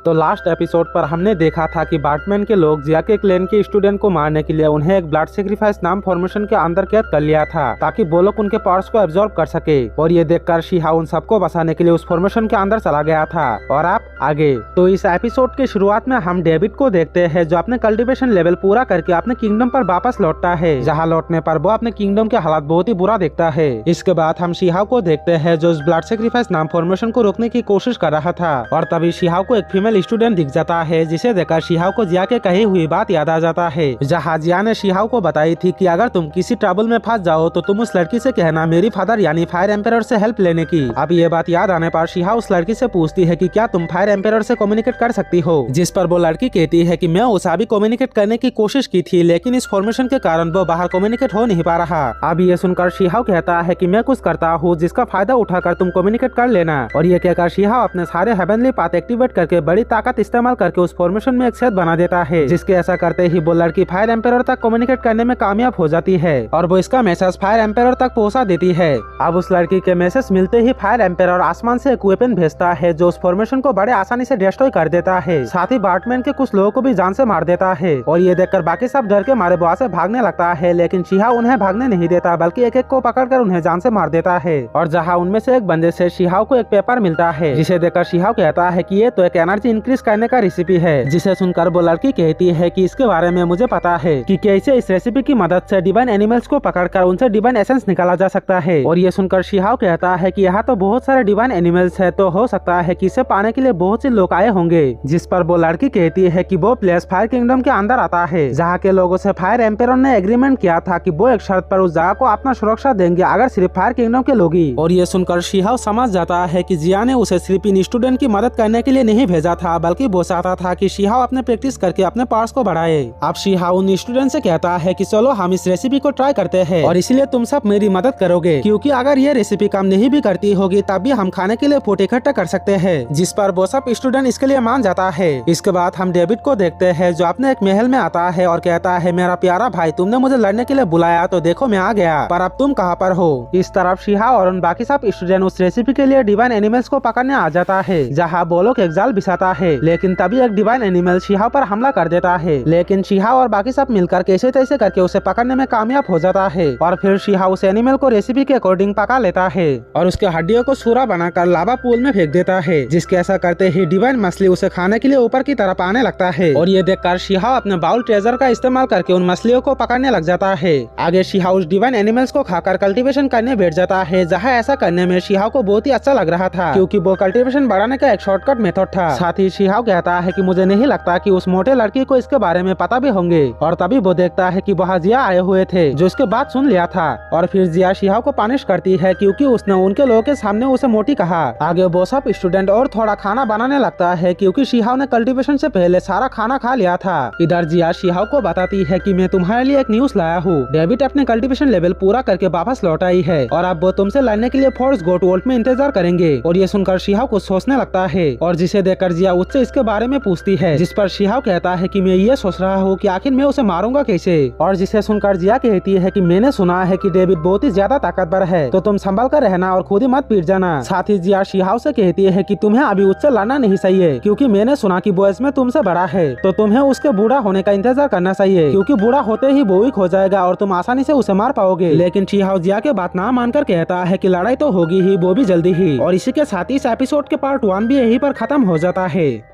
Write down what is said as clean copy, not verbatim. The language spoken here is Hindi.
तो लास्ट एपिसोड पर हमने देखा था कि बैटमैन के लोग जिया के क्लेन के स्टूडेंट को मारने के लिए उन्हें एक ब्लड सेक्रीफाइस नाम फॉर्मेशन के अंदर कैद कर लिया था ताकि वो लोग उनके पावर्स को एब्जॉर्ब कर सके। और ये देखकर शीहा उन सबको बचाने के लिए उस फॉर्मेशन के अंदर चला गया था। और आप आगे तो इस एपिसोड के शुरुआत में हम डेविड को देखते हैं जो अपने कल्टीवेशन लेवल पूरा करके अपने किंगडम पर वापस लौटता है, जहाँ लौटने पर वो अपने किंगडम के हालात बहुत ही बुरा देखता है। इसके बाद हम शीहा को देखते हैं जो इस ब्लड सेक्रीफाइस नाम फॉर्मेशन को रोकने की कोशिश कर रहा था। और तभी शीहा को एक फीमेल स्टूडेंट दिख जाता है, जिसे देखकर शीहा को जिया के कही हुई बात याद आ जाता है, जहाँ जिया ने शीहा को बताई थी कि अगर तुम किसी ट्रबल में फंस जाओ तो तुम उस लड़की से कहना मेरी फादर यानी फायर एम्पायर से हेल्प लेने की। अब ये बात याद आने पर शीहा उस लड़की से पूछती है कि क्या तुम फायर एम्पायर से कम्युनिकेट कर सकती हो, जिस पर वो लड़की कहती है कि मैं उसे भी कम्युनिकेट करने की कोशिश की थी लेकिन इस फॉर्मेशन के कारण वो बाहर कम्युनिकेट हो नहीं पा रहा। अब ये सुनकर शीहा कहता है कि मैं कुछ करता हूँ जिसका फायदा उठाकर तुम कम्युनिकेट कर लेना। और ये कहकर शीहा अपने सारे हेवनली पाथ एक्टिवेट करके बड़ी ताकत इस्तेमाल करके उस फॉर्मेशन में एक छेद बना देता है, जिसके ऐसा करते ही वो लड़की फायर एम्पायर तक कम्युनिकेट करने में कामयाब हो जाती है और वो इसका मैसेज फायर एम्पायर तक पहुंचा देती है। अब उस लड़की के मैसेज मिलते ही फायर एम्पायर आसमान से एक वेपन भेजता है जो उस फॉर्मेशन को बड़े आसानी से डिस्ट्रॉय कर देता है, साथ ही बैटमैन के कुछ लोगों को भी जान से मार देता है। और ये देखकर बाकी सब डर के मारे वहाँ से भागने लगता है, लेकिन शीहा उन्हें भागने नहीं देता बल्कि एक एक को पकड़कर उन्हें जान से मार देता है। और जहाँ उनमें से एक बंदे से शीहा को एक पेपर मिलता है, जिसे देखकर शीहा कहता है कि ये तो एक एनर्जी इंक्रीज करने का रेसिपी है, जिसे सुनकर वो लड़की कहती है कि इसके बारे में मुझे पता है कि कैसे इस रेसिपी की मदद से डिवाइन एनिमल्स को पकड़कर उनसे डिवाइन एसेंस निकाला जा सकता है। और ये सुनकर शीहा कहता है कि यहाँ तो बहुत सारे डिवाइन एनिमल्स है, तो हो सकता है कि इसे पाने के लिए बहुत से लोग आए होंगे। जिस पर वो लड़की कहती है कि वो प्लेस फायर किंगडम के अंदर आता है, जहाँ के लोगों से फायर एम्पायर ने एग्रीमेंट किया था कि वो एक शर्त पर उस जगह को अपना सुरक्षा देंगे अगर सिर्फ फायर किंगडम के लोग ही। और ये सुनकर शीहा समझ जाता है कि जिया ने उसे सिर्फ इन स्टूडेंट की मदद करने के लिए नहीं भेजा था, बल्कि वो चाहता था कि शीहा अपने प्रैक्टिस करके अपने पावर्स को बढ़ाए। अब शीहा उन स्टूडेंट से कहता है कि चलो हम इस रेसिपी को ट्राई करते हैं और इसलिए तुम सब मेरी मदद करोगे, क्योंकि अगर ये रेसिपी काम नहीं भी करती होगी तब भी हम खाने के लिए फूड इकट्ठा कर सकते हैं। जिस पर वो सब स्टूडेंट इसके लिए मान जाता है। इसके बाद हम डेविड को देखते हैं जो अपने एक महल में आता है और कहता है मेरा प्यारा भाई तुमने मुझे लड़ने के लिए बुलाया तो देखो मैं आ गया, पर अब तुम कहाँ पर हो। इस तरफ शीहा और उन बाकी सब स्टूडेंट उस रेसिपी के लिए डिवाइन एनिमल्स को पकड़ने आ जाता है, जहाँ वो लोग एक जाल बिछाता है, लेकिन तभी एक डिवाइन एनिमल शीहा पर हमला कर देता है, लेकिन शीहा और बाकी सब मिलकर कैसे तैसे करके उसे पकड़ने में कामयाब हो जाता है। और फिर शीहा उस एनिमल को रेसिपी के अकॉर्डिंग पका लेता है और उसके हड्डियों को सूरा बनाकर लावा पूल में फेंक देता है, जिसके ऐसा करते ही डिवाइन मछली उसे खाने के लिए ऊपर की तरफ आने लगता है। और ये देखकर शीहा अपने बाउल ट्रेजर का इस्तेमाल करके उन मछलियों को पकड़ने लग जाता है। आगे शीहा उस डिवाइन एनिमल्स को खाकर कल्टीवेशन करने बैठ जाता है, जहाँ ऐसा करने में शीहा को बहुत ही अच्छा लग रहा था, क्योंकि वो कल्टीवेशन बढ़ाने का एक शॉर्टकट मेथड था। साथ ही शीहा कहता है कि मुझे नहीं लगता कि उस मोटे लड़की को इसके बारे में पता भी होंगे। और तभी वो देखता है कि वहाँ जिया आए हुए थे जो इसके बात सुन लिया था। और फिर जिया शीहा को पनिश करती है क्योंकि उसने उनके लोगों के सामने उसे मोटी कहा। आगे वो सब स्टूडेंट और थोड़ा खाना बनाने लगता है क्योंकि शीहा ने कल्टीवेशन से पहले सारा खाना खा लिया था। इधर जिया शीहा को बताती है कि मैं तुम्हारे लिए एक न्यूज लाया हूँ, डेविड अपने कल्टीवेशन लेवल पूरा करके वापस लौट आई है और अब वो तुमसे लड़ने के लिए फोर्स गोट वोल्ट में इंतजार करेंगे। और ये सुनकर शीहा कुछ सोचने लगता है और जिसे देखकर जिया उससे इसके बारे में पूछती है, जिस पर शीहा कहता है कि मैं ये सोच रहा हूँ कि आखिर मैं उसे मारूंगा कैसे। और जिसे सुनकर जिया कहती है कि मैंने सुना है कि डेविड बहुत ही ज्यादा ताकतवर है, तो तुम संभल कर रहना और खुद ही मत पीट जाना। साथ ही जिया शीहा से कहती है कि तुम्हें अभी उससे लड़ना नहीं चाहिए, क्योंकि मैंने सुना कि वो इसमें तुमसे बड़ा है, तो तुम्हें उसके बूढ़ा होने का इंतजार करना चाहिए, क्योंकि बूढ़ा होते ही वो वीक हो जाएगा और तुम आसानी से उसे मार पाओगे। लेकिन शीहा जिया के बात ना मानकर कहता है कि लड़ाई तो होगी ही, वो भी जल्दी ही। और इसी के साथ ही इस एपिसोड के पार्ट 1 भी यहीं पर खत्म हो जाता है।